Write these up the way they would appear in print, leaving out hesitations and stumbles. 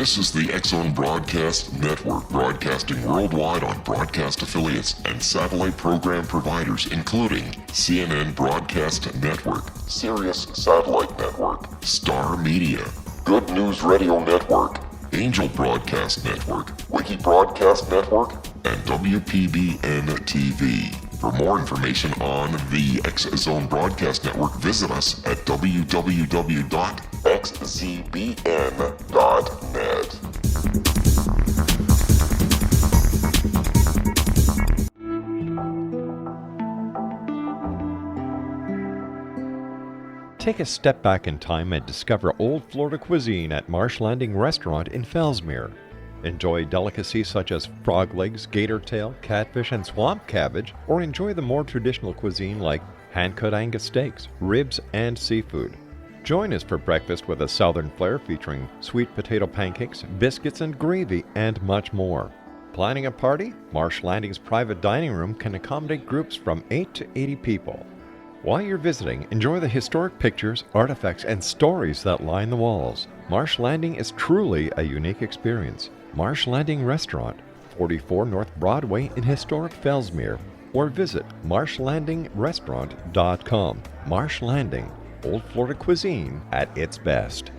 This is the X-Zone Broadcast Network, broadcasting worldwide on broadcast affiliates and satellite program providers, including CNN Broadcast Network, Sirius Satellite Network, Star Media, Good News Radio Network, Angel Broadcast Network, Wiki Broadcast Network, and WPBN TV. For more information on the X-Zone Broadcast Network, visit us at www.xzbn.net. Take a step back in time and discover old Florida cuisine at Marsh Landing Restaurant in Fellsmere. Enjoy delicacies such as frog legs, gator tail, catfish, and swamp cabbage, or enjoy the more traditional cuisine like hand-cut Angus steaks, ribs, and seafood. Join us for breakfast with a southern flair featuring sweet potato pancakes, biscuits and gravy, and much more. Planning a party? Marsh Landing's private dining room can accommodate groups from 8 to 80 people. While you're visiting, enjoy the historic pictures, artifacts, and stories that line the walls. Marsh Landing is truly a unique experience. Marsh Landing Restaurant, 44 North Broadway in historic Fellsmere, or visit marshlandingrestaurant.com. Marsh Landing, Old Florida cuisine at its best.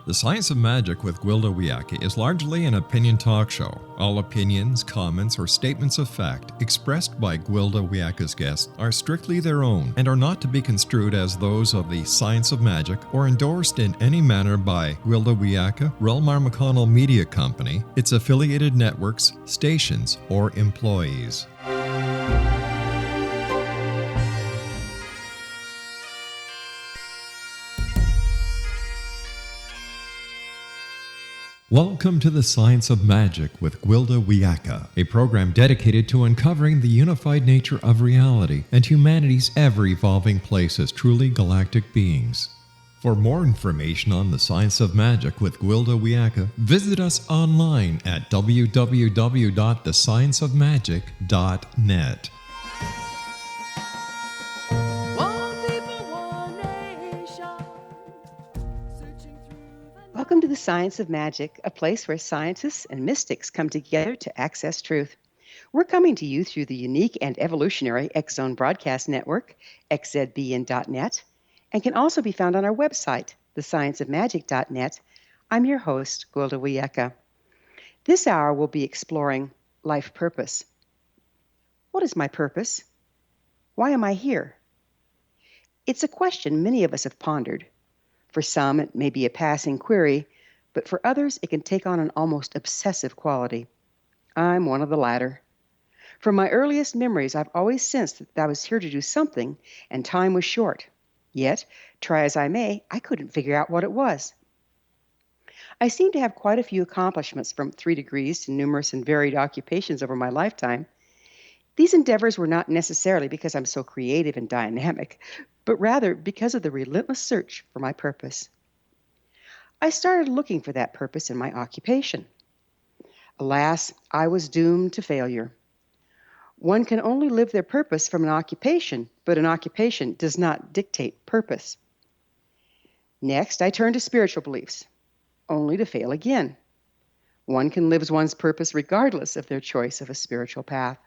The Science of Magic with Gwilda Wiyaka is largely an opinion talk show. All opinions, comments, or statements of fact expressed by Gwilda Wiyaka's guests are strictly their own and are not to be construed as those of the Science of Magic or endorsed in any manner by Gwilda Wiyaka, Relmar McConnell Media Company, its affiliated networks, stations, or employees. Welcome to the Science of Magic with Gwilda Wiyaka, a program dedicated to uncovering the unified nature of reality and humanity's ever-evolving place as truly galactic beings. For more information on the Science of Magic with Gwilda Wiyaka, visit us online at www.thescienceofmagic.net. Welcome to the Science of Magic, a place where scientists and mystics come together to access truth. We're coming to you through the unique and evolutionary X-Zone Broadcast Network, xzbn.net, and can also be found on our website, thescienceofmagic.net. I'm your host, Gwilda Wiyaka. This hour we'll be exploring life purpose. What is my purpose? Why am I here? It's a question many of us have pondered. For some, it may be a passing query, but for others, it can take on an almost obsessive quality. I'm one of the latter. From my earliest memories, I've always sensed that I was here to do something, and time was short. Yet, try as I may, I couldn't figure out what it was. I seem to have quite a few accomplishments, from 3 degrees to numerous and varied occupations over my lifetime. These endeavors were not necessarily because I'm so creative and dynamic, but rather because of the relentless search for my purpose. I started looking for that purpose in my occupation. Alas, I was doomed to failure. One can only live their purpose from an occupation, but an occupation does not dictate purpose. Next, I turned to spiritual beliefs, only to fail again. One can live one's purpose regardless of their choice of a spiritual path.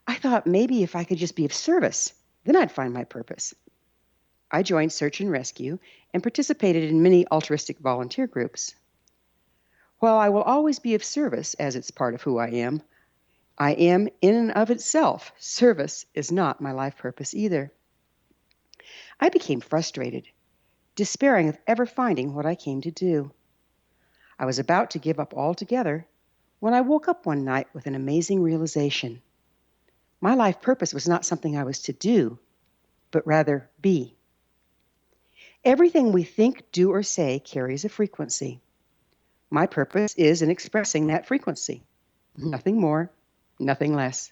I thought maybe if I could just be of service, then I'd find my purpose. I joined Search and Rescue and participated in many altruistic volunteer groups. While I will always be of service, as it's part of who I am in and of itself. Service is not my life purpose either. I became frustrated, despairing of ever finding what I came to do. I was about to give up altogether when I woke up one night with an amazing realization. My life purpose was not something I was to do, but rather be. Everything we think, do, or say carries a frequency. My purpose is in expressing that frequency. Nothing more, nothing less.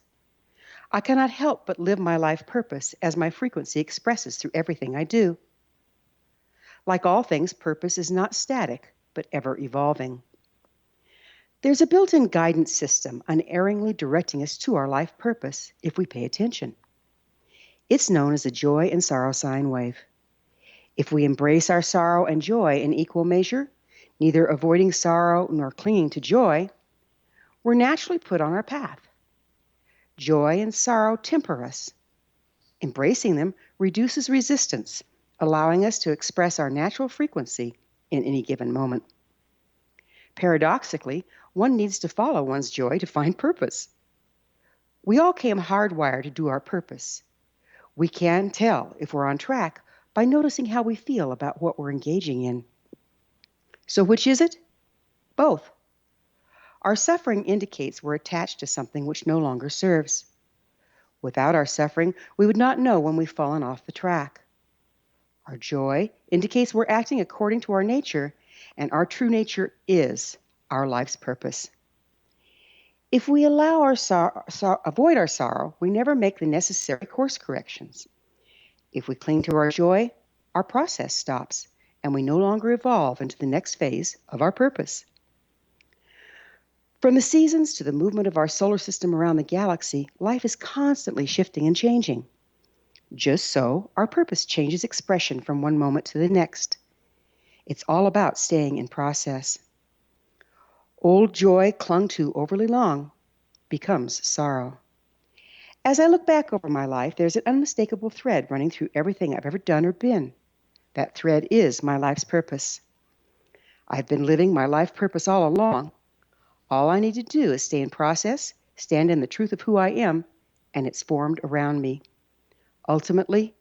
I cannot help but live my life purpose as my frequency expresses through everything I do. Like all things, purpose is not static, but ever evolving. There's a built-in guidance system unerringly directing us to our life purpose if we pay attention. It's known as the joy and sorrow sine wave. If we embrace our sorrow and joy in equal measure, neither avoiding sorrow nor clinging to joy, we're naturally put on our path. Joy and sorrow temper us. Embracing them reduces resistance, allowing us to express our natural frequency in any given moment. Paradoxically, one needs to follow one's joy to find purpose. We all came hardwired to do our purpose. We can tell if we're on track by noticing how we feel about what we're engaging in. So which is it? Both. Our suffering indicates we're attached to something which no longer serves. Without our suffering, we would not know when we've fallen off the track. Our joy indicates we're acting according to our nature, and our true nature is our life's purpose. If we allow avoid our sorrow, we never make the necessary course corrections. If we cling to our joy, our process stops, and we no longer evolve into the next phase of our purpose. From the seasons to the movement of our solar system around the galaxy, life is constantly shifting and changing. Just so, our purpose changes expression from one moment to the next. It's all about staying in process. Old joy clung to overly long becomes sorrow. As I look back over my life, there's an unmistakable thread running through everything I've ever done or been. That thread is my life's purpose. I've been living my life purpose all along. All I need to do is stay in process, stand in the truth of who I am, and it's formed around me. Ultimately,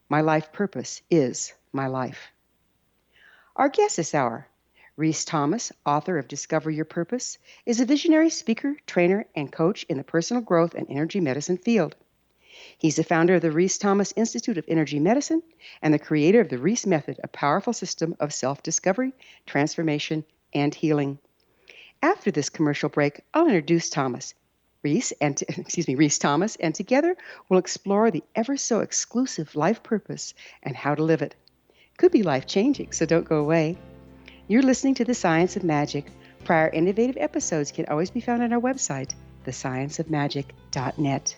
my life purpose is my life. Our guest this hour, Rhys Thomas, author of Discover Your Purpose, is a visionary speaker, trainer, and coach in the personal growth and energy medicine field. He's the founder of the Rhys Thomas Institute of Energy Medicine and the creator of the Rhys Method, a powerful system of self-discovery, transformation, and healing. After this commercial break, I'll introduce Rhys Thomas, and together we'll explore the ever-so exclusive life purpose and how to live it. Could be life-changing, so don't go away. You're listening to The Science of Magic. Prior innovative episodes can always be found on our website, thescienceofmagic.net.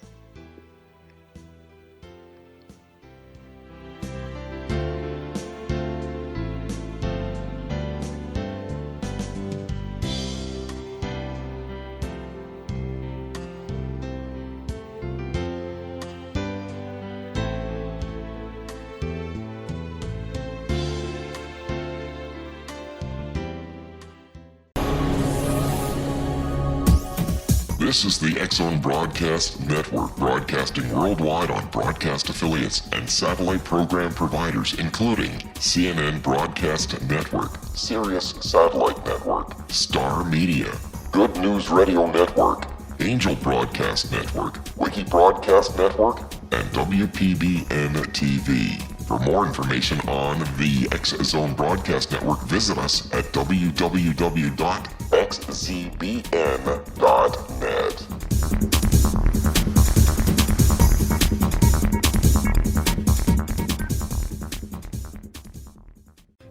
This is the X-Zone Broadcast Network, broadcasting worldwide on broadcast affiliates and satellite program providers, including CNN Broadcast Network, Sirius Satellite Network, Star Media, Good News Radio Network, Angel Broadcast Network, Wiki Broadcast Network, and WPBN TV. For more information on the X-Zone Broadcast Network, visit us at www.xzbn.net.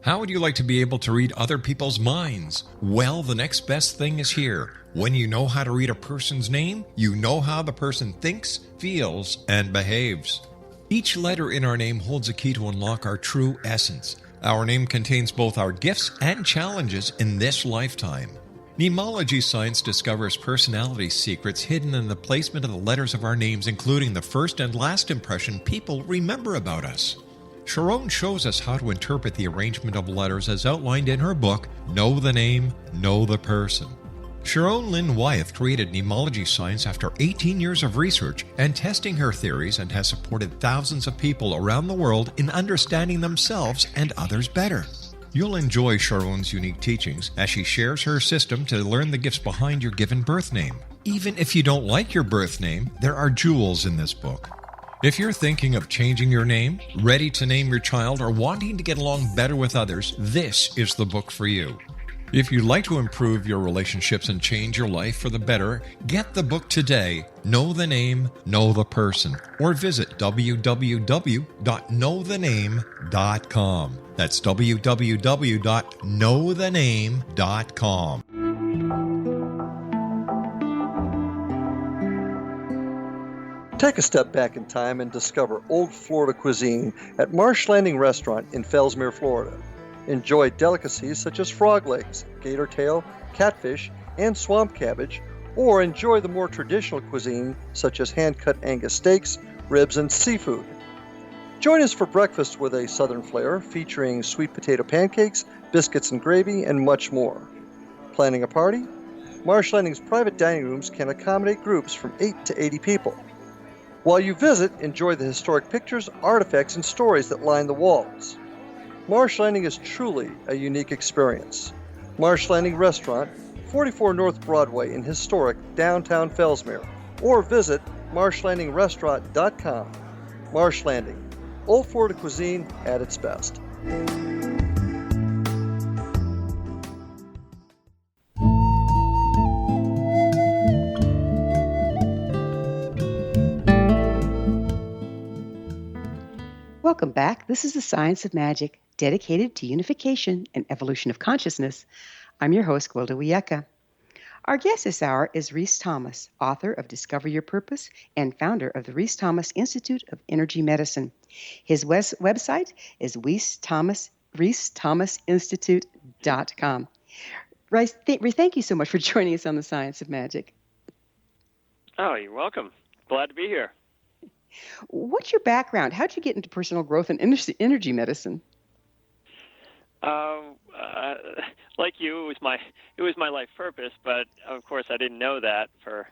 How would you like to be able to read other people's minds? Well, the next best thing is here. When you know how to read a person's name, you know how the person thinks, feels, and behaves. Each letter in our name holds a key to unlock our true essence. Our name contains both our gifts and challenges in this lifetime. Mnemology science discovers personality secrets hidden in the placement of the letters of our names, including the first and last impression people remember about us. Sharon shows us how to interpret the arrangement of letters as outlined in her book, Know the Name, Know the Person. Sharon Lynn Wyeth created mnemology science after 18 years of research and testing her theories, and has supported thousands of people around the world in understanding themselves and others better. You'll enjoy Sharon's unique teachings as she shares her system to learn the gifts behind your given birth name. Even if you don't like your birth name, there are jewels in this book. If you're thinking of changing your name, ready to name your child, or wanting to get along better with others, this is the book for you. If you'd like to improve your relationships and change your life for the better, get the book today, Know the Name, Know the Person, or visit www.knowthename.com. That's www.knowthename.com. Take a step back in time and discover old Florida cuisine at Marsh Landing Restaurant in Fellsmere, Florida. Enjoy delicacies such as frog legs, gator tail, catfish, and swamp cabbage, or enjoy the more traditional cuisine such as hand-cut Angus steaks, ribs, and seafood. Join us for breakfast with a southern flair featuring sweet potato pancakes, biscuits and gravy, and much more. Planning a party? Marsh Landing's private dining rooms can accommodate groups from 8 to 80 people. While you visit, enjoy the historic pictures, artifacts, and stories that line the walls. Marsh Landing is truly a unique experience. Marsh Landing Restaurant, 44 North Broadway in historic downtown Fellsmere, or visit marshlandingrestaurant.com. Marsh Landing, old Florida cuisine at its best. Welcome back. This is the Science of Magic, dedicated to unification and evolution of consciousness. I'm your host, Gwilda Wiyaka. Our guest this hour is Rhys Thomas, author of Discover Your Purpose and founder of the Rhys Thomas Institute of Energy Medicine. His website is rhysthomasinstitute.com. Rhys, thank you so much for joining us on the Science of Magic. Oh, you're welcome. Glad to be here. What's your background? How'd you get into personal growth and energy medicine? Like you, it was my life purpose, but of course I didn't know that for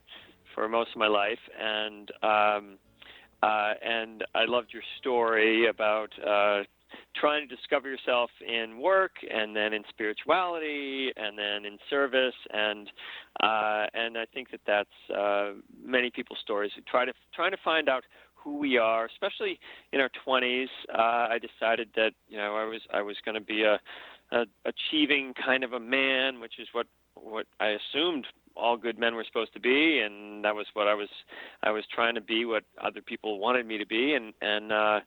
most of my life, and I loved your story about trying to discover yourself in work, and then in spirituality, and then in service, and I think that's many people's stories. Trying to find out who we are, especially in our 20s. I decided that I was going to be a achieving kind of a man, which is what I assumed all good men were supposed to be, and that was what I was trying to be, what other people wanted me to be, and in my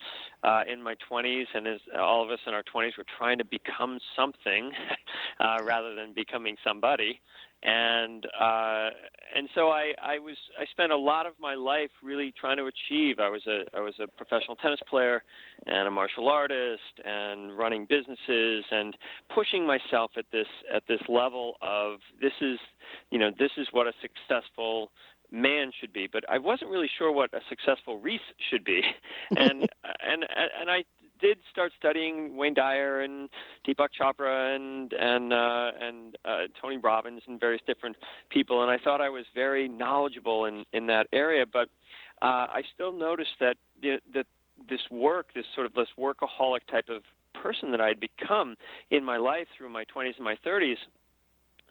20s, and as all of us in our 20s, were trying to become something rather than becoming somebody. And so I spent a lot of my life really trying to achieve. I was a professional tennis player and a martial artist and running businesses and pushing myself at this level of this is what a successful man should be. But I wasn't really sure what a successful Rhys should be, and I did start studying Wayne Dyer and Deepak Chopra and Tony Robbins and various different people, and I thought I was very knowledgeable in that area. But I still noticed that this workaholic type of person that I had become in my life through my 20s and my 30s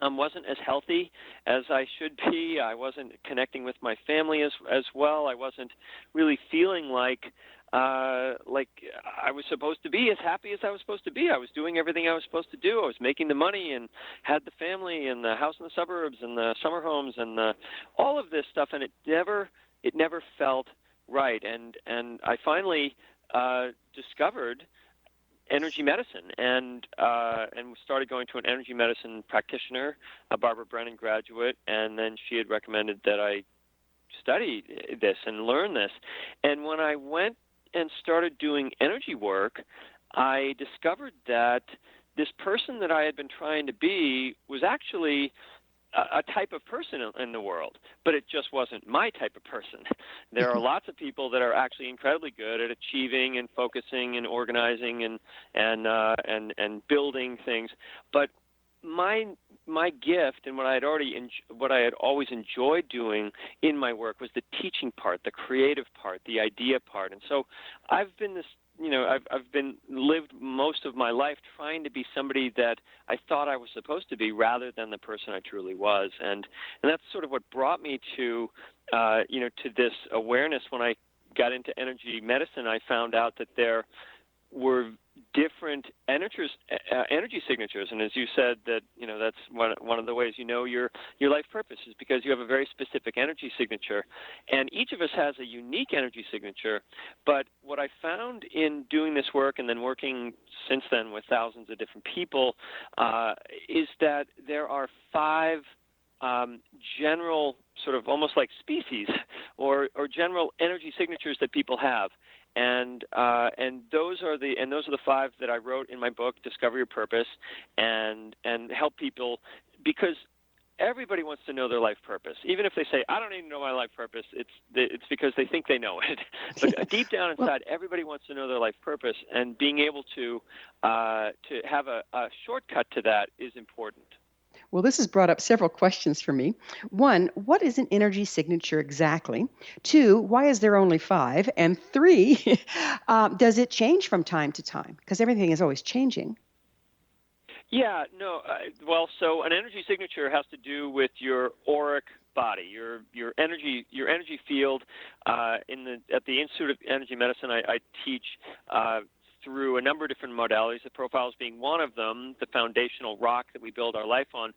wasn't as healthy as I should be. I wasn't connecting with my family as well. I wasn't really feeling like I was supposed to be as happy as I was supposed to be. I was doing everything I was supposed to do. I was making the money and had the family and the house in the suburbs and the summer homes and all of this stuff, and it never felt right. And I finally discovered energy medicine and started going to an energy medicine practitioner, a Barbara Brennan graduate, and then she had recommended that I study this and learn this. And when I went and started doing energy work, I discovered that this person that I had been trying to be was actually a type of person in the world, but it just wasn't my type of person. There are lots of people that are actually incredibly good at achieving and focusing and organizing and building things, but my gift and what I had always enjoyed doing in my work was the teaching part, the creative part, the idea part. And so I've been lived most of my life trying to be somebody that I thought I was supposed to be rather than the person I truly was. And that's sort of what brought me to this awareness. When I got into energy medicine, I found out that there were different energy signatures. And as you said, that that's one of the ways you know your life purpose is because you have a very specific energy signature, and each of us has a unique energy signature. But what I found in doing this work and then working since then with thousands of different people is that there are 5 general sort of almost like species or general energy signatures that people have. And those are the 5 that I wrote in my book, Discover Your Purpose, and help people, because everybody wants to know their life purpose. Even if they say, I don't even know my life purpose, it's because they think they know it. But deep down inside, everybody wants to know their life purpose, and being able to have a shortcut to that is important. Well, this has brought up several questions for me. 1, what is an energy signature exactly? 2, why is there only 5? And 3, does it change from time to time? Because everything is always changing. Yeah, no. So an energy signature has to do with your auric body, your energy field. At the Institute of Energy Medicine, I teach through a number of different modalities, the profiles being one of them, the foundational rock that we build our life on,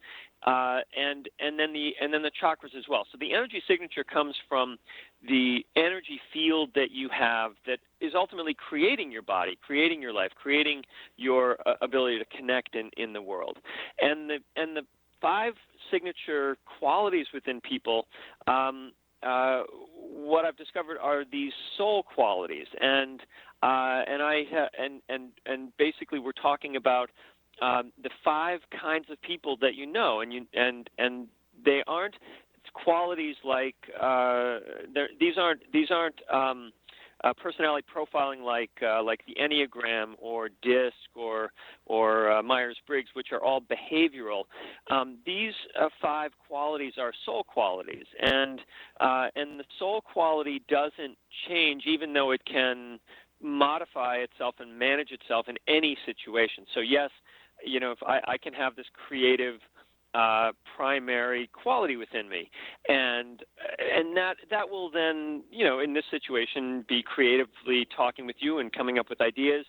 and then the chakras as well. So the energy signature comes from the energy field that you have that is ultimately creating your body, creating your life, creating your ability to connect in the world. And the 5 signature qualities within people, what I've discovered are these soul qualities, and basically we're talking about the 5 kinds of people that you know, and they aren't qualities like these aren't personality profiling like the Enneagram or DISC or Myers-Briggs, which are all behavioral. These 5 qualities are soul qualities, and the soul quality doesn't change, even though it can modify itself and manage itself in any situation. So yes, if I can have this creative primary quality within me, and that will then, in this situation, be creatively talking with you and coming up with ideas,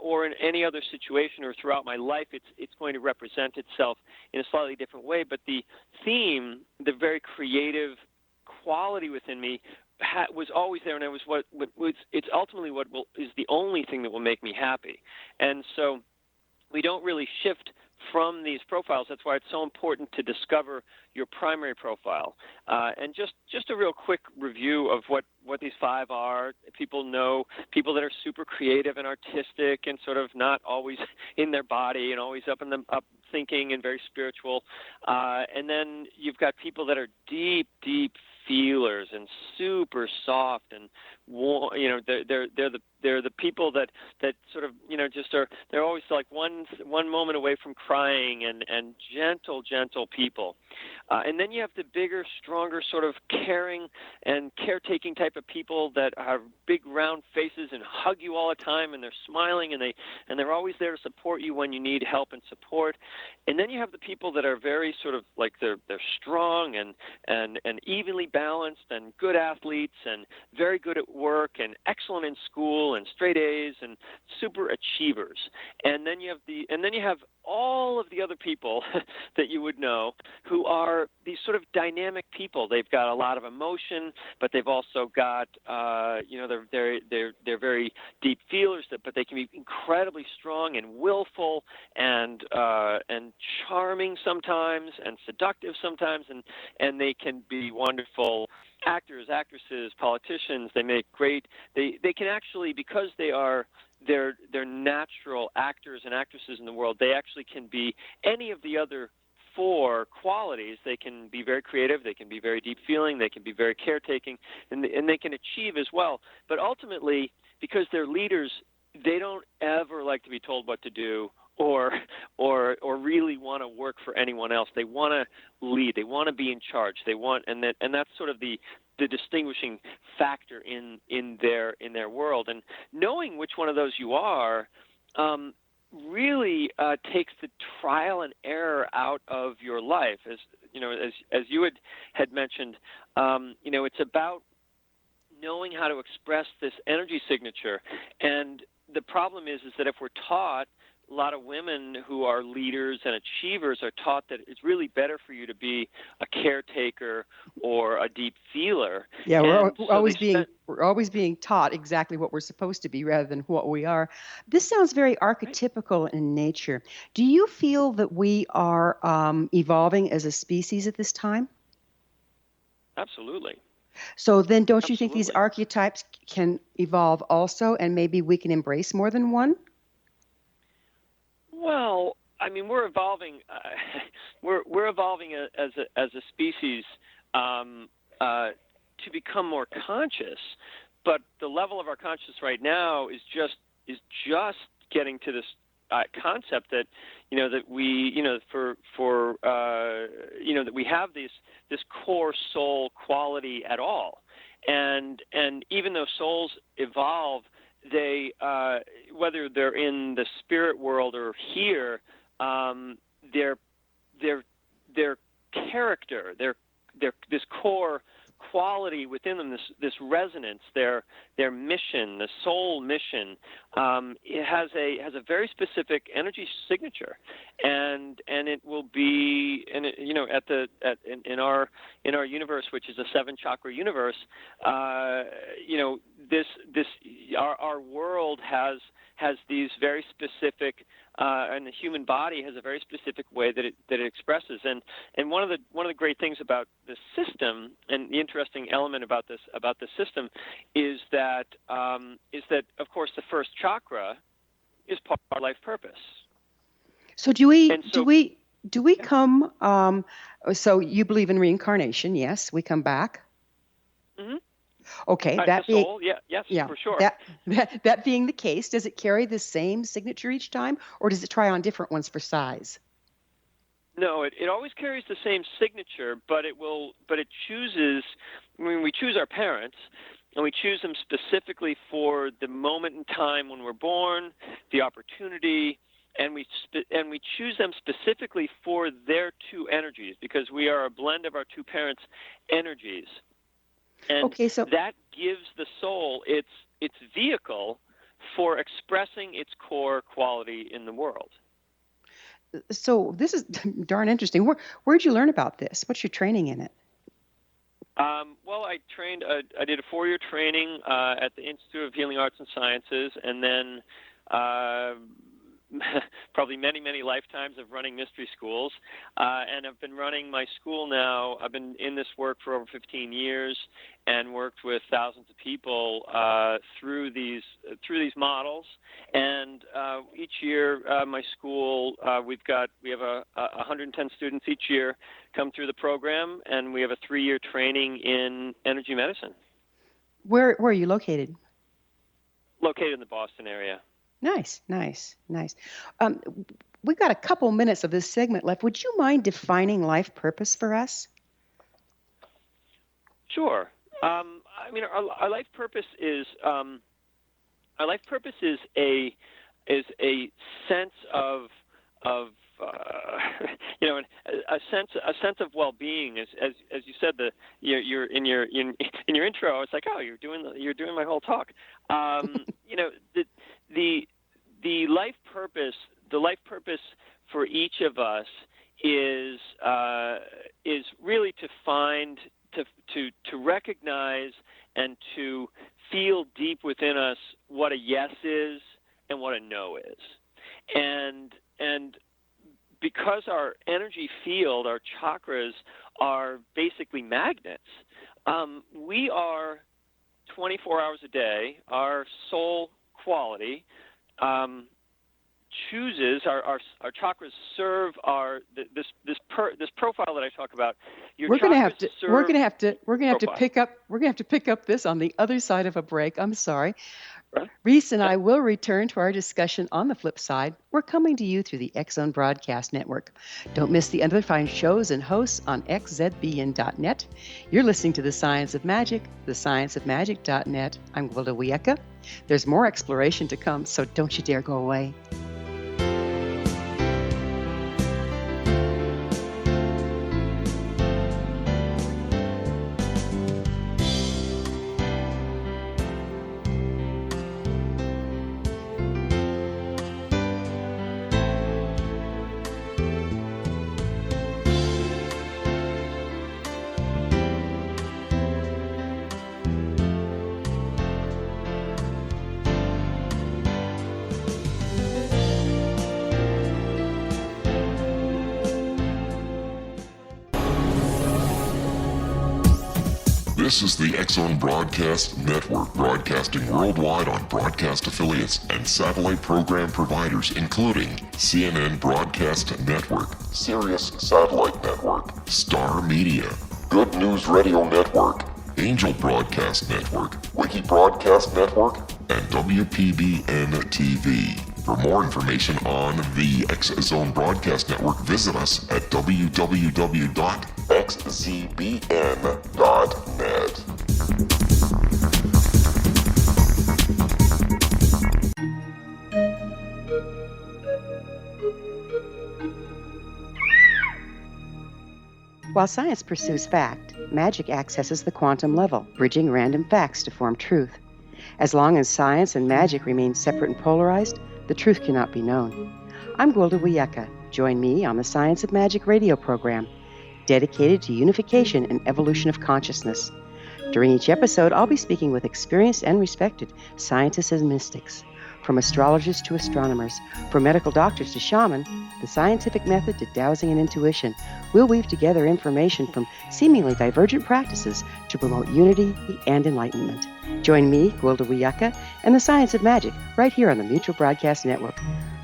or in any other situation or throughout my life, it's going to represent itself in a slightly different way. But the theme, the very creative quality within me, was always there, and it was it's ultimately what is the only thing that will make me happy. And so we don't really shift from these profiles. That's why it's so important to discover your primary profile. And just a real quick review of what these 5 are. People know people that are super creative and artistic and sort of not always in their body and always up thinking and very spiritual. And then you've got people that are deep feelers and super soft and they're the people that sort of just are, they're always like one moment away from crying and gentle people. And then you have the bigger, stronger, sort of caring and caretaking type of people that have big round faces and hug you all the time, and they're smiling and they're always there to support you when you need help and support. And then you have the people that are very sort of like they're strong and evenly balanced and good athletes and very good at work and excellent in school and straight A's and super achievers. And then you have all of the other people that you would know who are these sort of dynamic people. They've got a lot of emotion, but they've also got they're very deep feelers, but they can be incredibly strong and willful and charming sometimes and seductive sometimes, and they can be wonderful actors, actresses, politicians. They make great. They can actually, because they're natural actors and actresses in the world, they actually can be any of the other 4 qualities. They can be very creative, they can be very deep feeling, they can be very caretaking, and they can achieve as well. But ultimately, because they're leaders, they don't ever like to be told what to do or really want to work for anyone else. They want to lead. They want to be in charge. And that's sort of the distinguishing factor in their world. And knowing which one of those you are really takes the trial and error out of your life. As you had mentioned, it's about knowing how to express this energy signature. And the problem is that if we're taught, a lot of women who are leaders and achievers are taught that it's really better for you to be a caretaker or a deep feeler. Yeah, And we're always being taught exactly what we're supposed to be rather than what we are. This sounds very archetypical in nature. Do you feel that we are evolving as a species at this time? Absolutely. So then don't you think these archetypes can evolve also, and maybe we can embrace more than one? Well, I mean, we're evolving. We're evolving as a species to become more conscious. But the level of our consciousness right now is just getting to this concept that that we that we have this core soul quality at all, and even though souls evolve, they whether they're in the spirit world or here, their character, their this core quality within them, this resonance, their mission, the soul mission, it has a very specific energy signature, and it will be in our universe, which is a 7-chakra universe, our world has these very specific, and the human body has a very specific way that it expresses. And one of the great things about the system, and the interesting element about this system, is that of course the first chakra is part of our life purpose. So do we come? So you believe in reincarnation? Yes, we come back. Mm-hmm. Okay, yes, for sure. That being the case, does it carry the same signature each time, or does it try on different ones for size? No, it always carries the same signature, but it chooses. I mean, we choose our parents, and we choose them specifically for the moment in time when we're born, the opportunity, and we choose them specifically for their two energies, because we are a blend of our two parents' energies. And so that gives the soul its vehicle for expressing its core quality in the world. So this is darn interesting. Where'd you learn about this? What's your training in it? Well, I did a 4-year training at the Institute of Healing Arts and Sciences, and then probably many lifetimes of running mystery schools, and I've been running my school now. I've been in this work for over 15 years and worked with thousands of people through these models. And each year, my school we have 110 students each year come through the program, and we have a 3-year training in energy medicine. Where are you located? Located in the Boston area. Nice. We've got a couple minutes of this segment left. Would you mind defining life purpose for us? Sure. I mean, our life purpose is a sense of a sense of well-being. As you said, you're in your intro. It's like, oh, you're doing my whole talk. The life purpose for each of us is really to find, to recognize and to feel deep within us what a yes is and what a no is. And because our energy field, our chakras, are basically magnets, we are 24 hours a day. Our soul quality chooses, our chakras serve this profile that I talk about. We're going to have to pick up this on the other side of a break. I'm sorry. Right. Rhys and I will return to our discussion on the flip side. We're coming to you through the X-Zone Broadcast Network. Don't miss the other fine shows and hosts on xzbn.net. You're listening to The Science of Magic, thescienceofmagic.net. I'm Gwilda Wiyaka. There's more exploration to come, so don't you dare go away. This is the X-Zone Broadcast Network, broadcasting worldwide on broadcast affiliates and satellite program providers, including CNN Broadcast Network, Sirius Satellite Network, Star Media, Good News Radio Network, Angel Broadcast Network, Wiki Broadcast Network, and WPBN TV. For more information on the X-Zone Broadcast Network, visit us at www.xzbn.net. While science pursues fact, magic accesses the quantum level, bridging random facts to form truth. As long as science and magic remain separate and polarized, the truth cannot be known. I'm Gwilda Wiyaka. Join me on the Science of Magic radio program, dedicated to unification and evolution of consciousness. During each episode, I'll be speaking with experienced and respected scientists and mystics. From astrologers to astronomers, from medical doctors to shaman, the scientific method to dowsing and intuition, we'll weave together information from seemingly divergent practices to promote unity and enlightenment. Join me, Gwilda Wiyaka, and the Science of Magic right here on the Mutual Broadcast Network.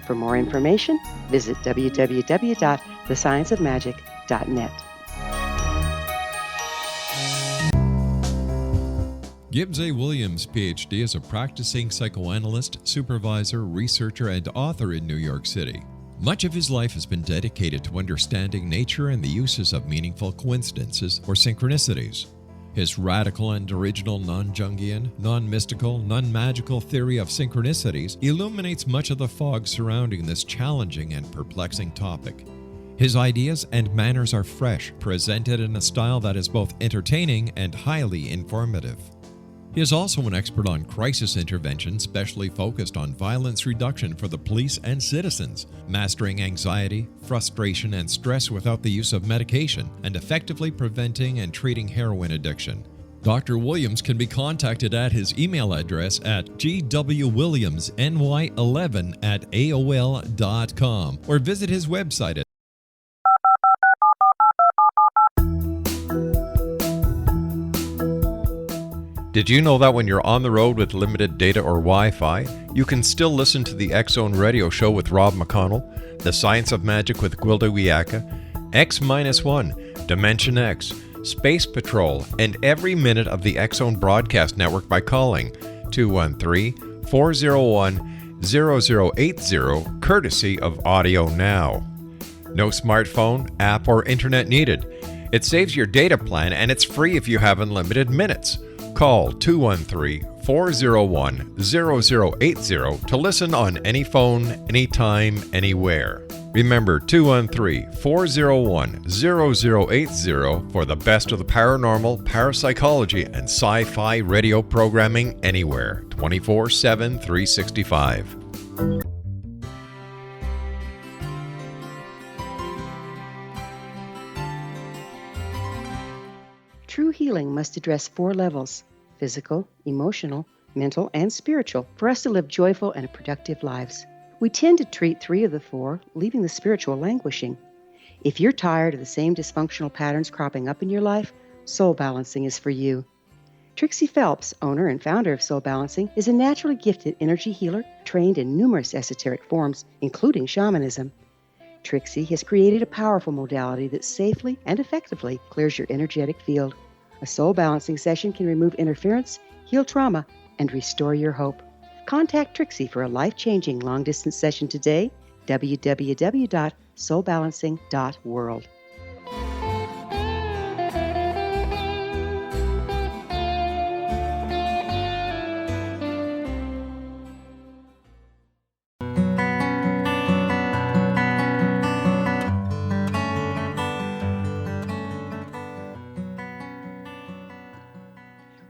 For more information, visit www.thescienceofmagic.net. Gibbs A. Williams, Ph.D., is a practicing psychoanalyst, supervisor, researcher, and author in New York City. Much of his life has been dedicated to understanding nature and the uses of meaningful coincidences or synchronicities. His radical and original non-Jungian, non-mystical, non-magical theory of synchronicities illuminates much of the fog surrounding this challenging and perplexing topic. His ideas and manners are fresh, presented in a style that is both entertaining and highly informative. He is also an expert on crisis intervention, specially focused on violence reduction for the police and citizens, mastering anxiety, frustration, and stress without the use of medication, and effectively preventing and treating heroin addiction. Dr. Williams can be contacted at his email address at gwilliamsny11@aol.com or visit his website at Did you know that when you're on the road with limited data or Wi-Fi, you can still listen to the X-Zone Radio Show with Rob McConnell, The Science of Magic with Gwilda Wiyaka, X-1, Dimension X, Space Patrol, and every minute of the X-Zone Broadcast Network by calling 213-401-0080, courtesy of Audio Now. No smartphone, app, or internet needed. It saves your data plan and it's free if you have unlimited minutes. Call 213-401-0080 to listen on any phone, anytime, anywhere. Remember 213-401-0080 for the best of the paranormal, parapsychology, and sci-fi radio programming anywhere, 24/7, 365. True healing must address 4 levels: physical, emotional, mental, and spiritual, for us to live joyful and productive lives. We tend to treat 3 of the 4, leaving the spiritual languishing. If you're tired of the same dysfunctional patterns cropping up in your life, soul balancing is for you. Trixie Phelps, owner and founder of Soul Balancing, is a naturally gifted energy healer trained in numerous esoteric forms, including shamanism. Trixie has created a powerful modality that safely and effectively clears your energetic field. A soul balancing session can remove interference, heal trauma, and restore your hope. Contact Trixie for a life-changing long-distance session today, www.soulbalancing.world.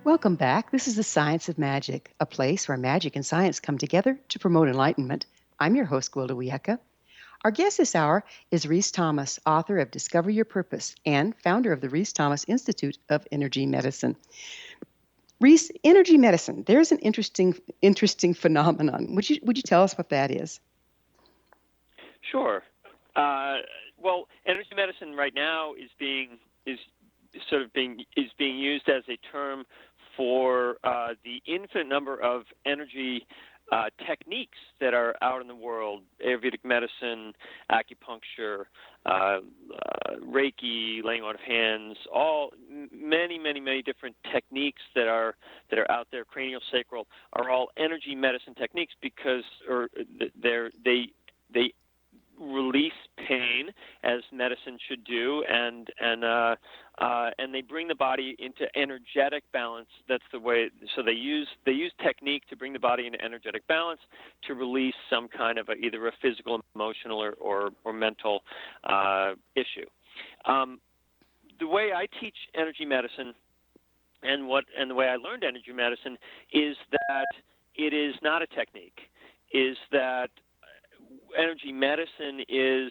Welcome back. This is the Science of Magic, a place where magic and science come together to promote enlightenment. I'm your host, Gwilda Wiyaka. Our guest this hour is Rhys Thomas, author of Discover Your Purpose and founder of the Rhys Thomas Institute of Energy Medicine. Rhys, energy medicine, there's an interesting phenomenon. Would you tell us what that is? Sure. Well, energy medicine right now is being used as a term for the infinite number of energy techniques that are out in the world: Ayurvedic medicine, acupuncture, Reiki, laying on of hands, many different techniques that are out there. Cranial sacral are all energy medicine techniques because they release pain as medicine should do, and they bring the body into energetic balance. That's the way. So they use technique to bring the body into energetic balance to release some kind of either a physical, emotional, or mental issue. The way I teach energy medicine, and the way I learned energy medicine, is that it is not a technique. Is that energy medicine is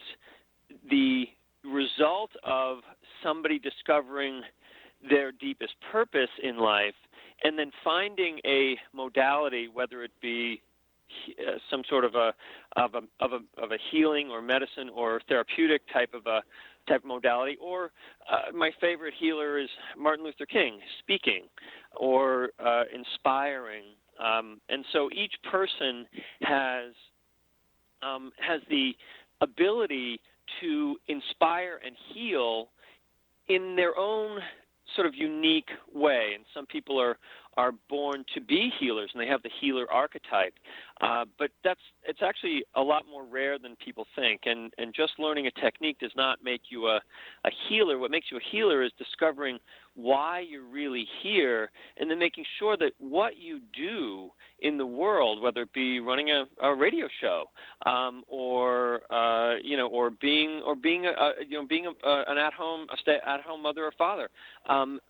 the result of somebody discovering their deepest purpose in life and then finding a modality, whether it be some sort of a healing or medicine or therapeutic type of modality, or my favorite healer is Martin Luther King, speaking or inspiring. And so each person has the ability to inspire and heal in their own sort of unique way. And some people are born to be healers, and they have the healer archetype. But it's actually a lot more rare than people think. And just learning a technique does not make you a healer. What makes you a healer is discovering why you're really here, and then making sure that what you do in the world, whether it be running a radio show, or being an at-home mother or father,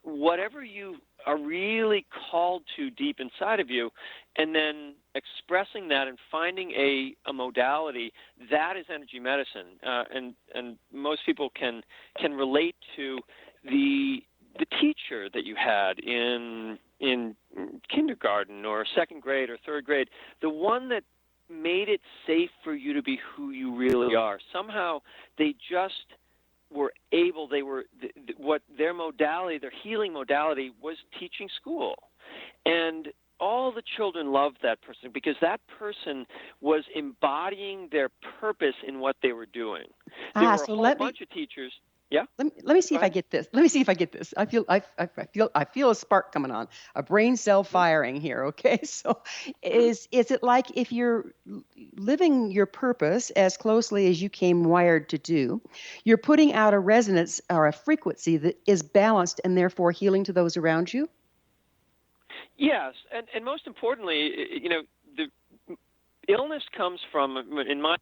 whatever you are really called to deep inside of you, and then expressing that and finding a modality, that is energy medicine. And most people can relate to the teacher that you had in kindergarten or second grade or third grade, the one that made it safe for you to be who you really are. Somehow they just were able, what their modality, their healing modality was teaching school. And all the children loved that person because that person was embodying their purpose in what they were doing. There were a whole bunch of teachers. Yeah. Let me see if I get this. I feel a spark coming on, a brain cell firing here. Okay, so is it like if you're living your purpose as closely as you came wired to do, you're putting out a resonance or a frequency that is balanced and therefore healing to those around you? Yes, and most importantly, the illness comes from, in my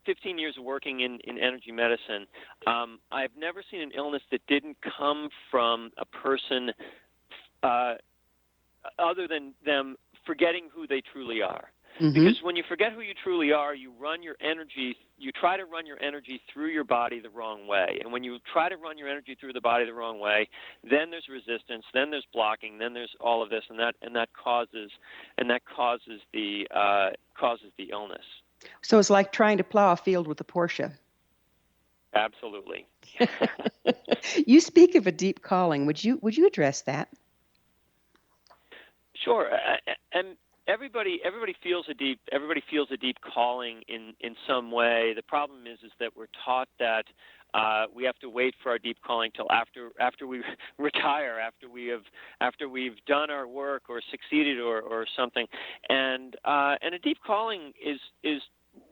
15 years of working in energy medicine, I've never seen an illness that didn't come from a person other than them forgetting who they truly are. Mm-hmm. Because when you forget who you truly are, you try to run your energy through your body the wrong way. And when you try to run your energy through the body the wrong way, then there's resistance, then there's blocking, then there's all of this, and that causes the illness. So it's like trying to plow a field with a Porsche. Absolutely. You speak of a deep calling. Would you address that? Sure. And Everybody feels a deep calling in some way. The problem is that we're taught that we have to wait for our deep calling till after we retire, after we've done our work or succeeded or something. And a deep calling is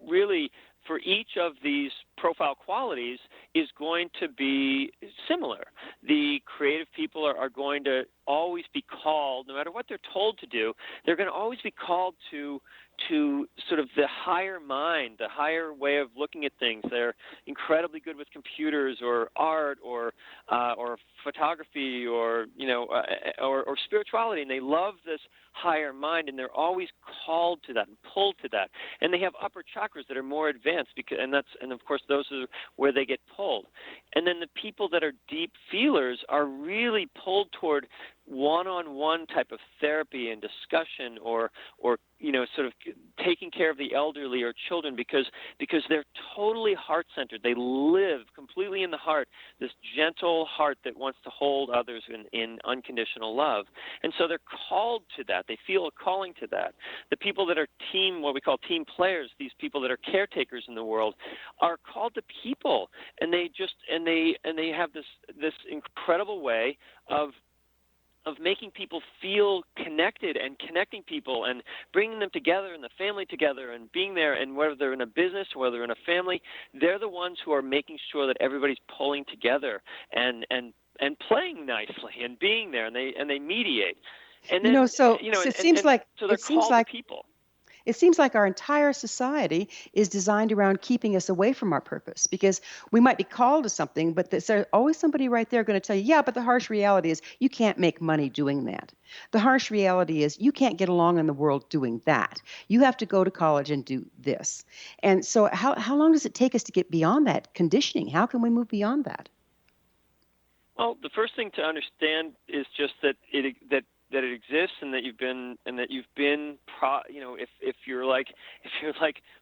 really, for each of these profile qualities, is going to be similar. The creative people are going to always be called, no matter what they're told to do, they're going to always be called to sort of the higher mind, the higher way of looking at things. They're incredibly good with computers or art or photography or spirituality, and they love this higher mind, and they're always called to that and pulled to that. And they have upper chakras that are more advanced, and of course those are where they get pulled. And then the people that are deep feelers are really pulled toward one-on-one type of therapy and discussion, or sort of taking care of the elderly or children, because they're totally heart-centered. They live completely in the heart, this gentle heart that wants to hold others in unconditional love. And so they're called to that. They feel a calling to that. The people that are what we call team players, these people that are caretakers in the world, are called to people, and they have this incredible way of making people feel connected and connecting people and bringing them together and the family together and being there. And whether they're in a business or whether they're in a family, they're the ones who are making sure that everybody's pulling together and playing nicely and being there, and they mediate. And then, so it seems like people. It seems like our entire society is designed around keeping us away from our purpose, because we might be called to something, but there's always somebody right there going to tell you, yeah, but the harsh reality is you can't make money doing that. The harsh reality is you can't get along in the world doing that. You have to go to college and do this. And so how long does it take us to get beyond that conditioning? How can we move beyond that? Well, the first thing to understand is just that it exists, and that you've been if you're like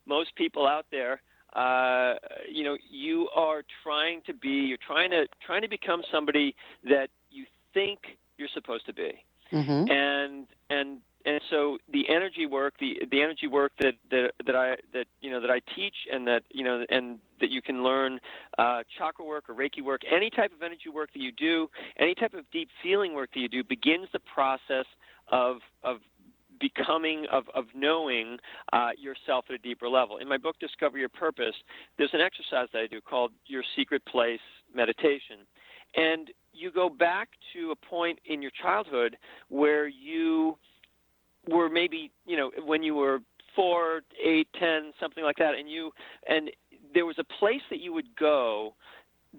most people out there, you are trying to become somebody that you think you're supposed to be. Mm-hmm. And so the energy work that I teach, and that you can learn, chakra work or Reiki work, any type of energy work that you do, any type of deep feeling work that you do, begins the process of becoming, of knowing yourself at a deeper level. In my book, Discover Your Purpose, there's an exercise that I do called Your Secret Place Meditation. And you go back to a point in your childhood where you were maybe, when you were 4, 8, 10, something like that, and there was a place that you would go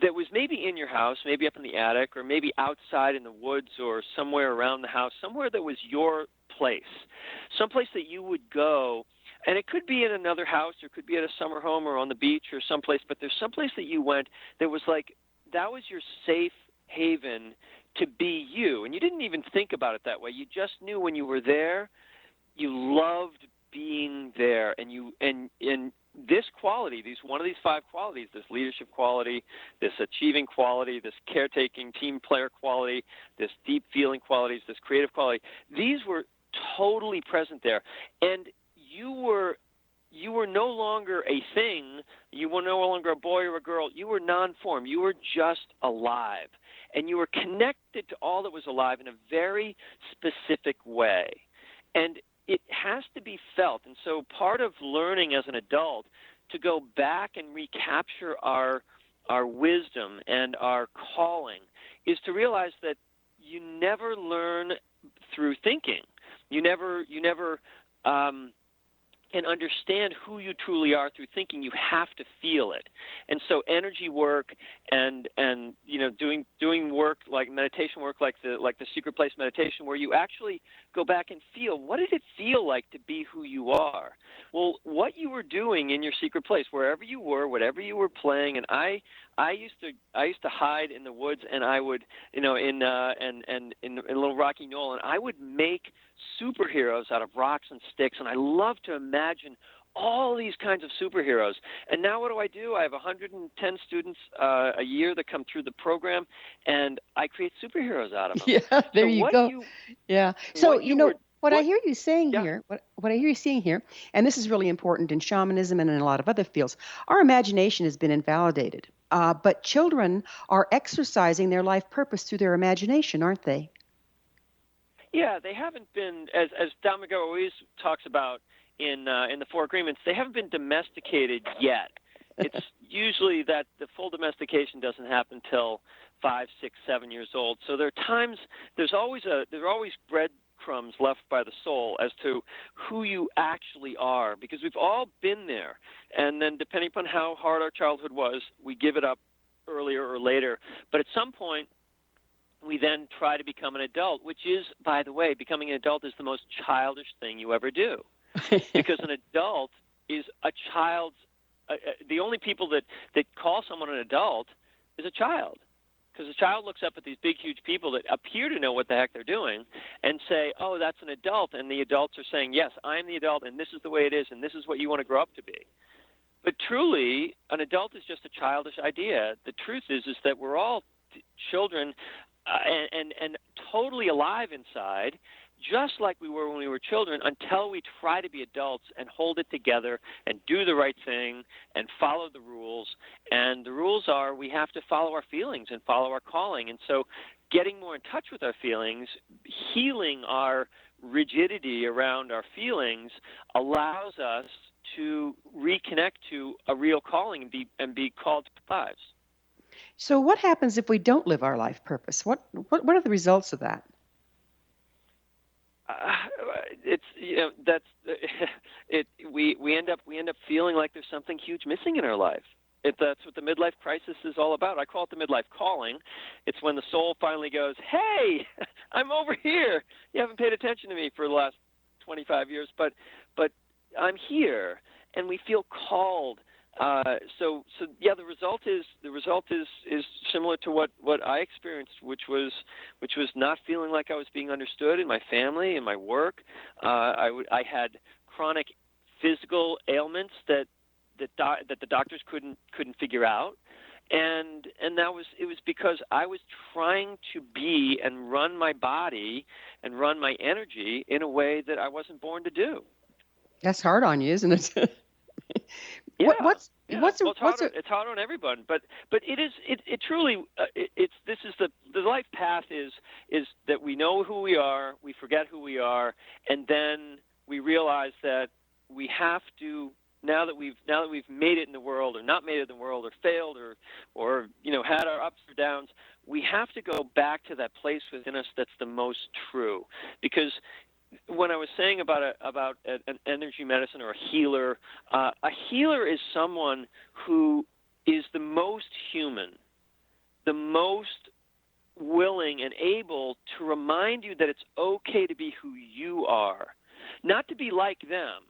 that was maybe in your house, maybe up in the attic, or maybe outside in the woods or somewhere around the house, somewhere that was your place, someplace that you would go. And it could be in another house, or it could be at a summer home or on the beach or someplace, but there's someplace that you went that was like, that was your safe haven to be you. And you didn't even think about it that way. You just knew when you were there, you loved being there. And this quality, one of these 5 qualities, this leadership quality, this achieving quality, this caretaking team player quality, this deep feeling qualities, this creative quality, these were totally present there. And you were no longer a thing. You were no longer a boy or a girl. You were non-form. You were just alive. And you were connected to all that was alive in a very specific way. And it has to be felt. And so part of learning as an adult to go back and recapture our wisdom and our calling is to realize that you never learn through thinking. You never can understand who you truly are through thinking. You have to feel it. And so energy work and doing work like meditation work, like the Secret Place meditation, where you actually go back and feel, what did it feel like to be who you are? Well, what you were doing in your secret place, wherever you were, whatever you were playing, and I used to hide in the woods, and I would, in Little Rocky Knoll, and I would make superheroes out of rocks and sticks, and I love to imagine all these kinds of superheroes. And now what do? I have 110 students a year that come through the program, and I create superheroes out of them. Yeah, there you go. Yeah. So, what I hear you saying here, what I hear you saying here, and this is really important in shamanism and in a lot of other fields, our imagination has been invalidated. But children are exercising their life purpose through their imagination, aren't they? Yeah, they haven't been, as Don McGraw always talks about in the 4 Agreements, they haven't been domesticated yet. It's usually that the full domestication doesn't happen until 5, 6, 7 years old. So there are times, there are always breadcrumbs left by the soul as to who you actually are, because we've all been there. And then depending upon how hard our childhood was, we give it up earlier or later. But at some point, we then try to become an adult, which is, by the way, becoming an adult is the most childish thing you ever do. Because an adult is a child's, the only people that call someone an adult is a child. Because a child looks up at these big, huge people that appear to know what the heck they're doing and say, oh, that's an adult. And the adults are saying, yes, I'm the adult, and this is the way it is, and this is what you want to grow up to be. But truly, an adult is just a childish idea. The truth is that we're all children and totally alive inside, just like we were when we were children, until we try to be adults and hold it together and do the right thing and follow the rules. And the rules are we have to follow our feelings and follow our calling. And so getting more in touch with our feelings, healing our rigidity around our feelings, allows us to reconnect to a real calling and be called to lives. So what happens if we don't live our life purpose? What are the results of that? It's that's it. We end up feeling like there's something huge missing in our life. That's what the midlife crisis is all about. I call it the midlife calling. It's when the soul finally goes, "Hey, I'm over here. You haven't paid attention to me for the last 25 years, but I'm here," and we feel called. So yeah, the result is similar to what I experienced, which was not feeling like I was being understood in my family, in my work. I had chronic physical ailments that the doctors couldn't figure out, and it was because I was trying to be and run my body and run my energy in a way that I wasn't born to do. That's hard on you, isn't it? Yeah, it's hard on everyone, but it truly the life path is that we know who we are, we forget who we are, and then we realize that we have to, now that we've made it in the world or not made it in the world or failed or had our ups or downs, we have to go back to that place within us that's the most true. Because when I was saying about an energy medicine or a healer is someone who is the most human, the most willing and able to remind you that it's okay to be who you are, not to be like them.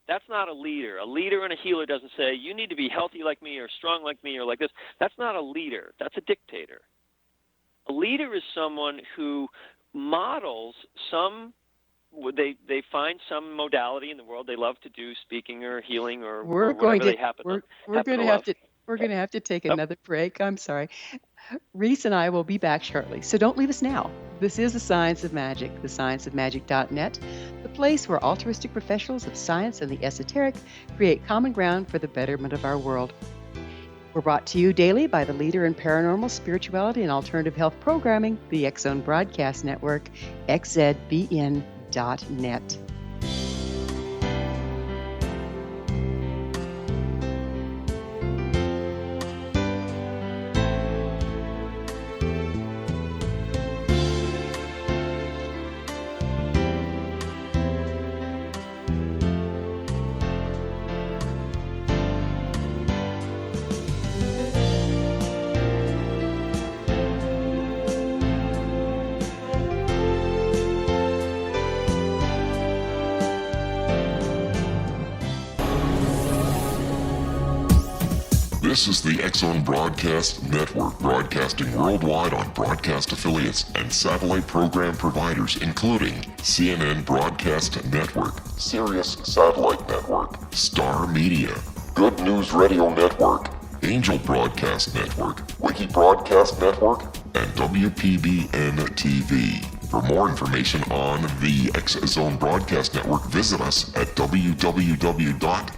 That's not a leader. A leader and a healer doesn't say, you need to be healthy like me or strong like me or like this. That's not a leader. That's a dictator. A leader is someone who models they find some modality in the world they love to do, speaking or healing or whatever they happen to love. We're going to have to take another break. I'm sorry. Rhys and I will be back shortly, so don't leave us now. This is The Science of Magic, thescienceofmagic.net, the place where altruistic professionals of science and the esoteric create common ground for the betterment of our world. We're brought to you daily by the leader in paranormal, spirituality, and alternative health programming, the X-Zone Broadcast Network, xzbn.net. This is the X-Zone Broadcast Network, broadcasting worldwide on broadcast affiliates and satellite program providers, including CNN Broadcast Network, Sirius Satellite Network, Star Media, Good News Radio Network, Angel Broadcast Network, Wiki Broadcast Network, and WPBN TV. For more information on the X-Zone Broadcast Network, visit us at www.xzbn.net.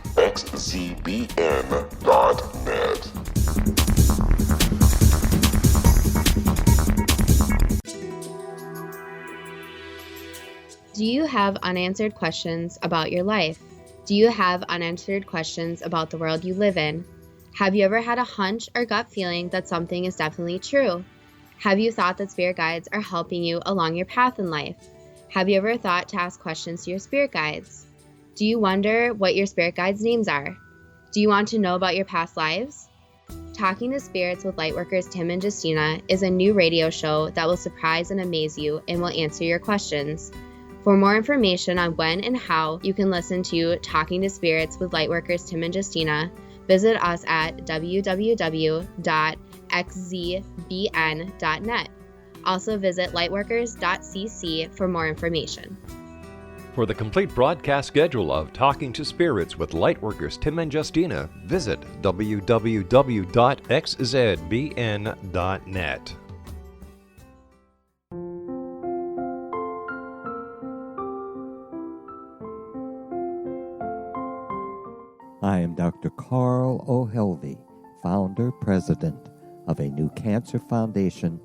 Do you have unanswered questions about your life? Do you have unanswered questions about the world you live in? Have you ever had a hunch or gut feeling that something is definitely true? Have you thought that spirit guides are helping you along your path in life? Have you ever thought to ask questions to your spirit guides? Do you wonder what your spirit guides' names are? Do you want to know about your past lives? Talking to Spirits with Lightworkers Tim and Justina is a new radio show that will surprise and amaze you and will answer your questions. For more information on when and how you can listen to Talking to Spirits with Lightworkers Tim and Justina, Visit us at www.xzbn.net. Also visit lightworkers.cc for more information. For the complete broadcast schedule of Talking to Spirits with Lightworkers Tim and Justina, visit www.xzbn.net. I am Dr. Carl O'Helvey, founder, president of a new cancer foundation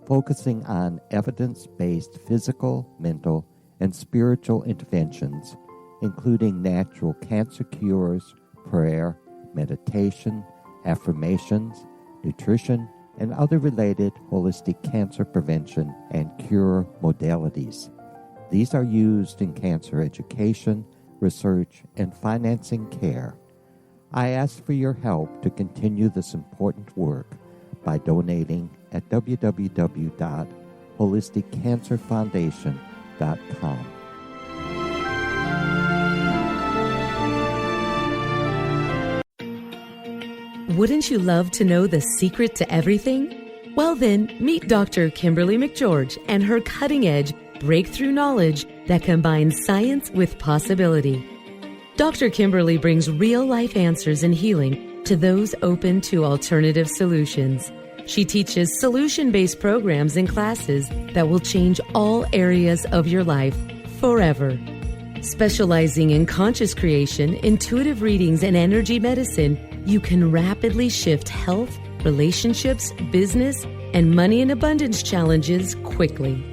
focusing on evidence-based physical, mental, and spiritual interventions, including natural cancer cures, prayer, meditation, affirmations, nutrition, and other related holistic cancer prevention and cure modalities. These are used in cancer education, research, and financing care. I ask for your help to continue this important work by donating at www.holisticcancerfoundation.com. Wouldn't you love to know the secret to everything? Well then, meet Dr. Kimberly McGeorge and her cutting-edge breakthrough knowledge that combines science with possibility. Dr. Kimberly brings real-life answers and healing to those open to alternative solutions. She teaches solution-based programs and classes that will change all areas of your life forever. Specializing in conscious creation, intuitive readings, and energy medicine, you can rapidly shift health, relationships, business, and money and abundance challenges quickly.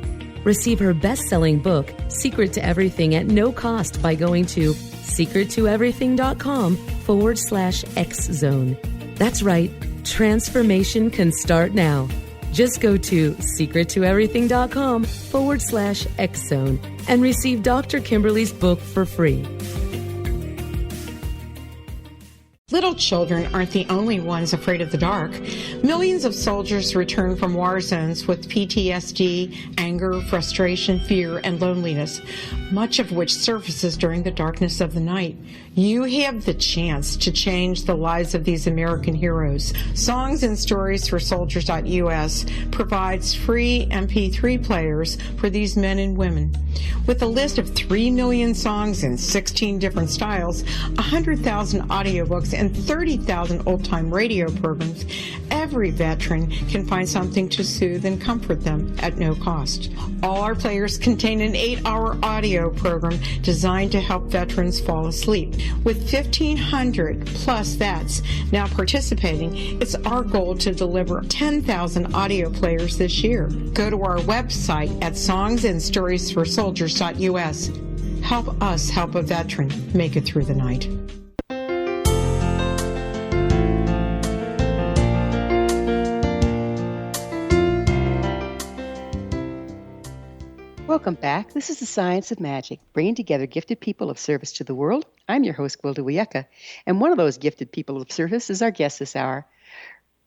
Receive her best-selling book, Secret to Everything, at no cost by going to secrettoeverything.com/X-Zone. That's right, transformation can start now. Just go to secrettoeverything.com/X-Zone and receive Dr. Kimberly's book for free. Little children aren't the only ones afraid of the dark. Millions of soldiers return from war zones with PTSD, anger, frustration, fear, and loneliness, much of which surfaces during the darkness of the night. You have the chance to change the lives of these American heroes. Songs and Stories for Soldiers.us provides free MP3 players for these men and women. With a list of 3 million songs in 16 different styles, 100,000 audiobooks, and 30,000 old-time radio programs, every veteran can find something to soothe and comfort them at no cost. All our players contain an 8-hour audio program designed to help veterans fall asleep. With 1,500 plus vets now participating, it's our goal to deliver 10,000 audio players this year. Go to our website at songsandstoriesforsoldiers.us. Help us help a veteran make it through the night. Welcome back. This is The Science of Magic, bringing together gifted people of service to the world. I'm your host, Gwilda Wiyaka, and one of those gifted people of service is our guest this hour,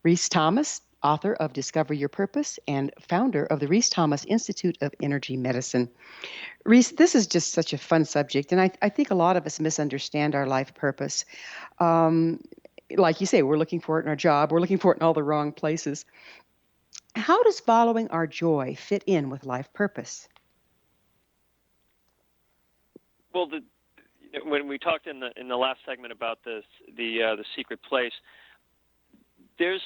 Rhys Thomas, author of Discover Your Purpose and founder of the Rhys Thomas Institute of Energy Medicine. Rhys, this is just such a fun subject, and I think a lot of us misunderstand our life purpose. Like you say, we're looking for it in our job. We're looking for it in all the wrong places. How does following our joy fit in with life purpose? Well, when we talked in the last segment about the secret place, there's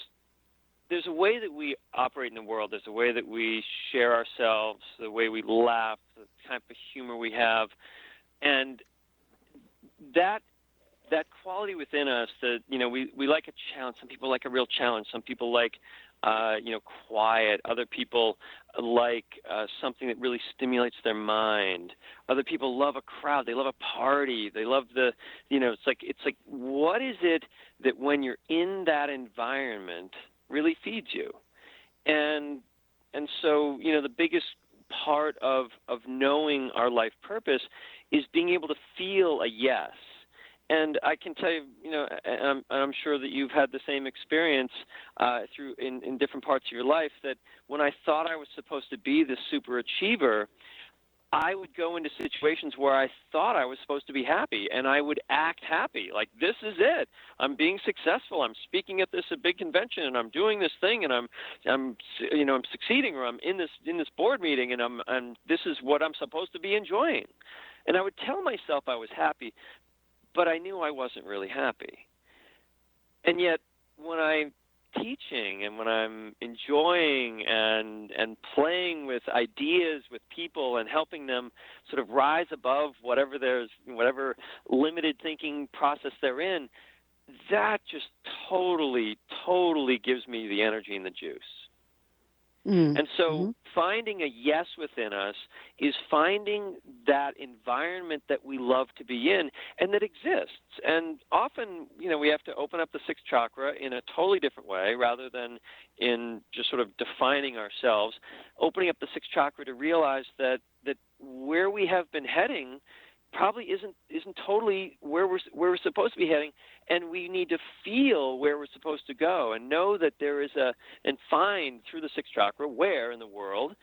a way that we operate in the world. There's a way that we share ourselves, the way we laugh, the type of humor we have, and that quality within us. That we like a challenge. Some people like a real challenge. Some people like quiet. Other people like something that really stimulates their mind. Other people love a crowd. They love a party. They love it's like what is it that when you're in that environment really feeds you? And so, the biggest part of knowing our life purpose is being able to feel a yes. And I can tell you, and I'm sure that you've had the same experience through in different parts of your life, that when I thought I was supposed to be this super achiever, I would go into situations where I thought I was supposed to be happy, and I would act happy, like this is it. I'm being successful. I'm speaking at a big convention, and I'm doing this thing, and I'm succeeding, or I'm in this board meeting, and this is what I'm supposed to be enjoying. And I would tell myself I was happy, but I knew I wasn't really happy. And yet, when I'm teaching and when I'm enjoying and playing with ideas with people and helping them sort of rise above whatever limited thinking process they're in, that just totally gives me the energy and the juice. And so finding a yes within us is finding that environment that we love to be in and that exists. And often, we have to open up the sixth chakra in a totally different way rather than in just sort of defining ourselves, opening up the sixth chakra to realize that where we have been heading probably isn't totally where we're supposed to be heading, and we need to feel where we're supposed to go and know that there is and find through the sixth chakra where in the world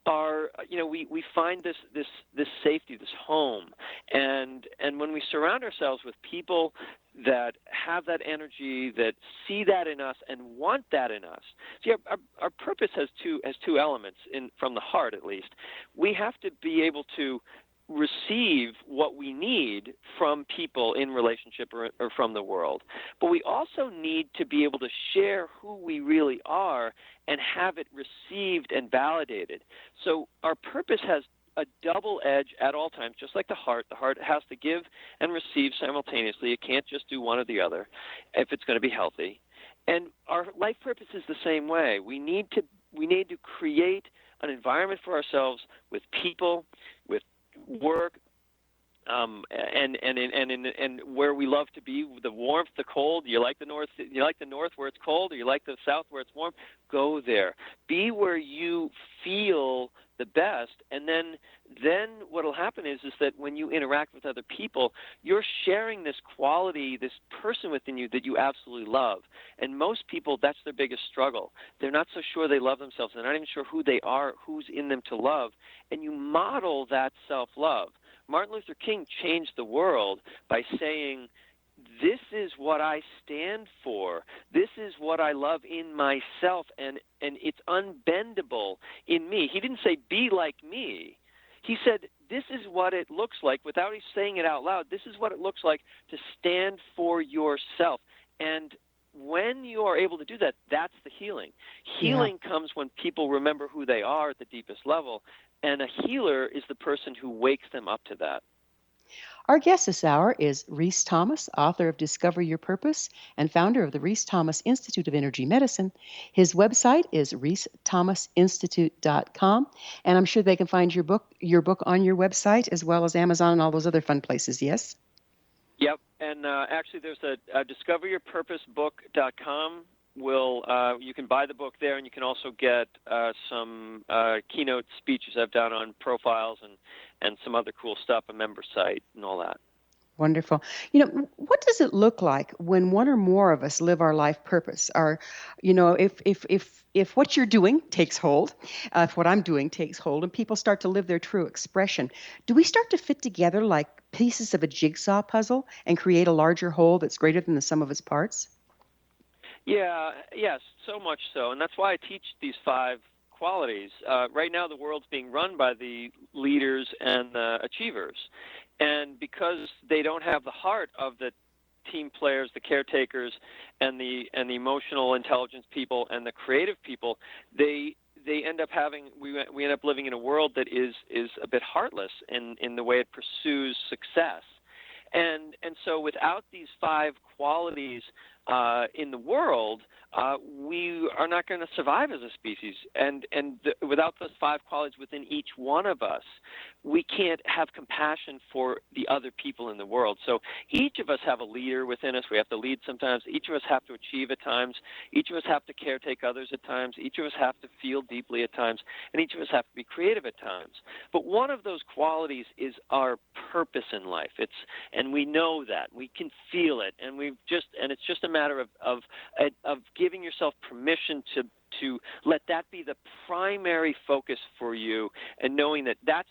we find this safety, this home, and when we surround ourselves with people that have that energy, that see that in us and want that in us. See, our purpose has two elements from the heart, at least. We have to be able to receive what we need from people in relationship or from the world. But we also need to be able to share who we really are and have it received and validated. So our purpose has a double edge at all times, just like the heart. The heart has to give and receive simultaneously. It can't just do one or the other if it's going to be healthy. And our life purpose is the same way. We need to create an environment for ourselves with people, with work, and where we love to be, the warmth, the cold. You like the north where it's cold, or you like the south where it's warm? Go there. Be where you feel the best, and then what will happen is that when you interact with other people, you're sharing this quality, this person within you that you absolutely love. And most people, that's their biggest struggle. They're not so sure they love themselves. They're not even sure who they are, who's in them to love. And you model that self-love. Martin Luther King changed the world by saying, this is what I stand for. This is what I love in myself, and it's unbendable in me. He didn't say, be like me. He said, this is what it looks like, without saying it out loud, this is what it looks like to stand for yourself. And when you are able to do that, that's the healing. Healing comes when people remember who they are at the deepest level, and a healer is the person who wakes them up to that. Our guest this hour is Rhys Thomas, author of Discover Your Purpose and founder of the Rhys Thomas Institute of Energy Medicine. His website is rhysthomasinstitute.com, and I'm sure they can find your book on your website as well as Amazon and all those other fun places, yes? Yep, and actually there's a discoveryourpurposebook.com. You can buy the book there, and you can also get some keynote speeches I've done on profiles and some other cool stuff, a member site and all that. Wonderful. What does it look like when one or more of us live our life purpose? If what you're doing takes hold, if what I'm doing takes hold, and people start to live their true expression, do we start to fit together like pieces of a jigsaw puzzle and create a larger whole that's greater than the sum of its parts? Yes, so much so. And that's why I teach these 5 qualities. Right now, the world's being run by the leaders and the achievers. And because they don't have the heart of the team players, the caretakers, and the emotional intelligence people and the creative people, they end up we end up living in a world that is a bit heartless in the way it pursues success. And so without these 5 qualities in the world, we are not going to survive as a species. And without those 5 qualities within each one of us, we can't have compassion for the other people in the world. So each of us have a leader within us. We have to lead sometimes. Each of us have to achieve at times. Each of us have to caretake others at times. Each of us have to feel deeply at times. And each of us have to be creative at times. But one of those qualities is our purpose in life. And we know that. We can feel it. And it's just a matter of giving yourself permission to let that be the primary focus for you, and knowing that that's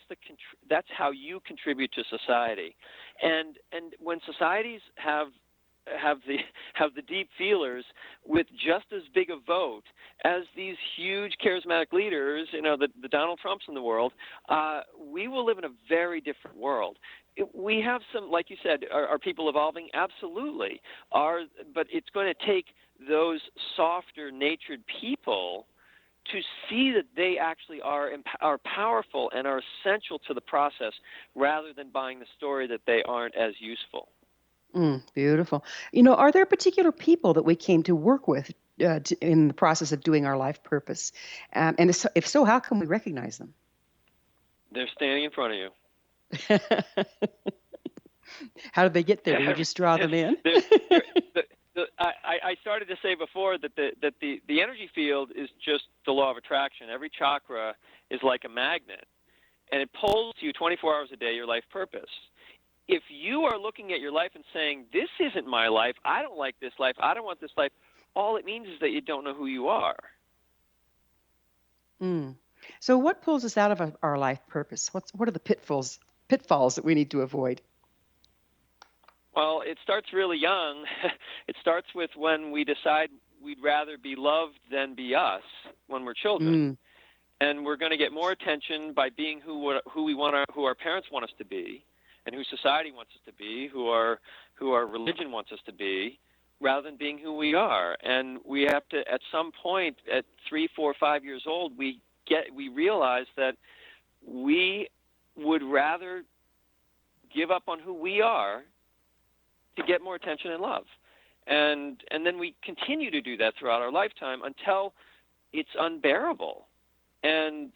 how you contribute to society. And when societies have the deep feelers with just as big a vote as these huge charismatic leaders, the Donald Trumps in the world, we will live in a very different world. We have some, like you said, are people evolving? Absolutely. But it's going to take those softer natured people to see that they actually are powerful and are essential to the process, rather than buying the story that they aren't as useful. Beautiful. Are there particular people that we came to work with in the process of doing our life purpose? And if so, how can we recognize them? They're standing in front of you. How did they get there? Do you just draw them in? I started to say before that the energy field is just the law of attraction. Every chakra is like a magnet, and it pulls you 24 hours a day, your life purpose. If you are looking at your life and saying, this isn't my life, I don't like this life, I don't want this life, all it means is that you don't know who you are. So what pulls us out of our life purpose? What are the pitfalls that we need to avoid? Well, it starts really young. It starts with when we decide we'd rather be loved than be us when we're children. And we're going to get more attention by being who our parents want us to be, and who society wants us to be, who our religion wants us to be, rather than being who we are. And we have to, at some point, at 3, 4, 5 years old, we realize that we would rather give up on who we are to get more attention and love. And then we continue to do that throughout our lifetime until it's unbearable. And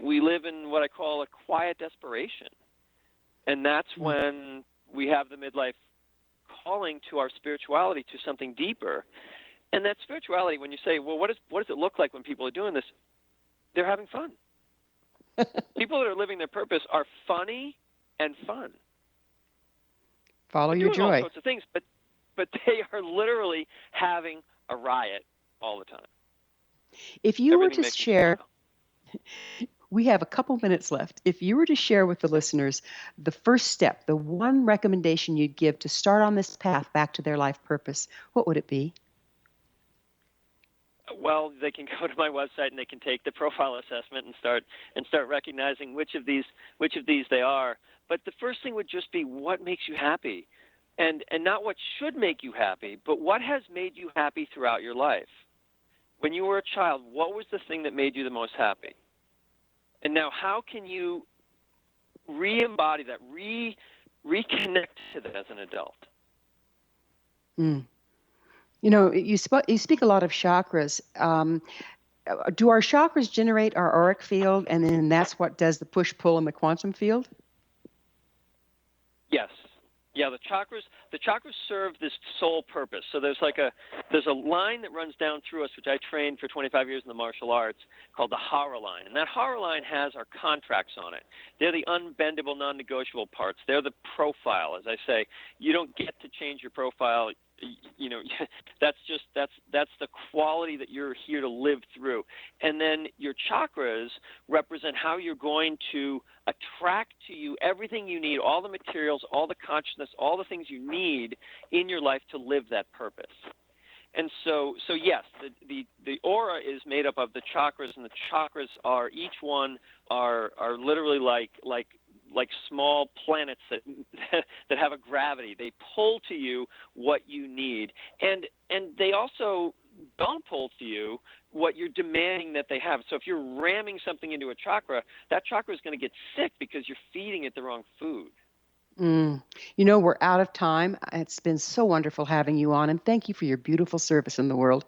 we live in what I call a quiet desperation. And that's when we have the midlife calling to our spirituality, to something deeper. And that spirituality, when you say, well, what does it look like when people are doing this? They're having fun. People that are living their purpose are funny and fun. Follow your joy. All sorts of things, but they are literally having a riot all the time. If you were to share, we have a couple minutes left. If you were to share with the listeners the first step, the one recommendation you'd give to start on this path back to their life purpose, what would it be? Well, they can go to my website and they can take the profile assessment and start recognizing which of these they are. But the first thing would just be what makes you happy, and not what should make you happy, but what has made you happy throughout your life. When you were a child, what was the thing that made you the most happy? And now, how can you re-embody that, reconnect to that as an adult? You speak a lot of chakras. Do our chakras generate our auric field, and then that's what does the push-pull in the quantum field? Yes. Yeah, the chakras serve this sole purpose. So there's a line that runs down through us, which I trained for 25 years in the martial arts, called the Hara line. And that Hara line has our contracts on it. They're the unbendable, non-negotiable parts. They're the profile. As I say, you don't get to change your profile. That's the quality that you're here to live through. And then your chakras represent how you're going to attract to you everything you need, all the materials, all the consciousness, all the things you need in your life to live that purpose. And so yes, the aura is made up of the chakras, and the chakras are, each one are literally like small planets that have a gravity. They pull to you what you need, and they also don't pull to you what you're demanding that they have. So if you're ramming something into a chakra, that chakra is going to get sick because you're feeding it the wrong food. We're out of time. It's been so wonderful having you on, and thank you for your beautiful service in the world.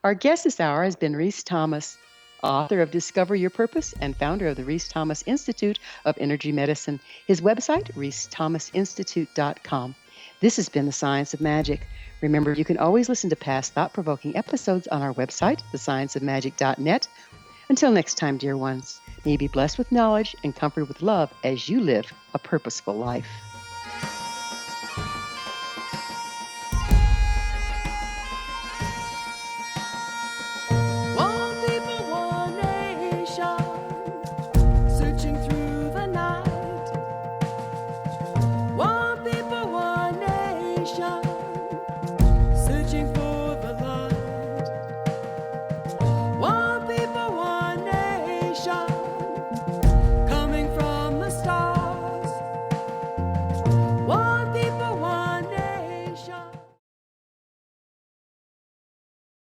Our guest this hour has been Rhys Thomas, author of Discover Your Purpose and founder of the Rhys Thomas Institute of Energy Medicine. His website, rhysthomasinstitute.com. This has been The Science of Magic. Remember, you can always listen to past thought-provoking episodes on our website, thescienceofmagic.net. Until next time, dear ones, may you be blessed with knowledge and comforted with love as you live a purposeful life. station.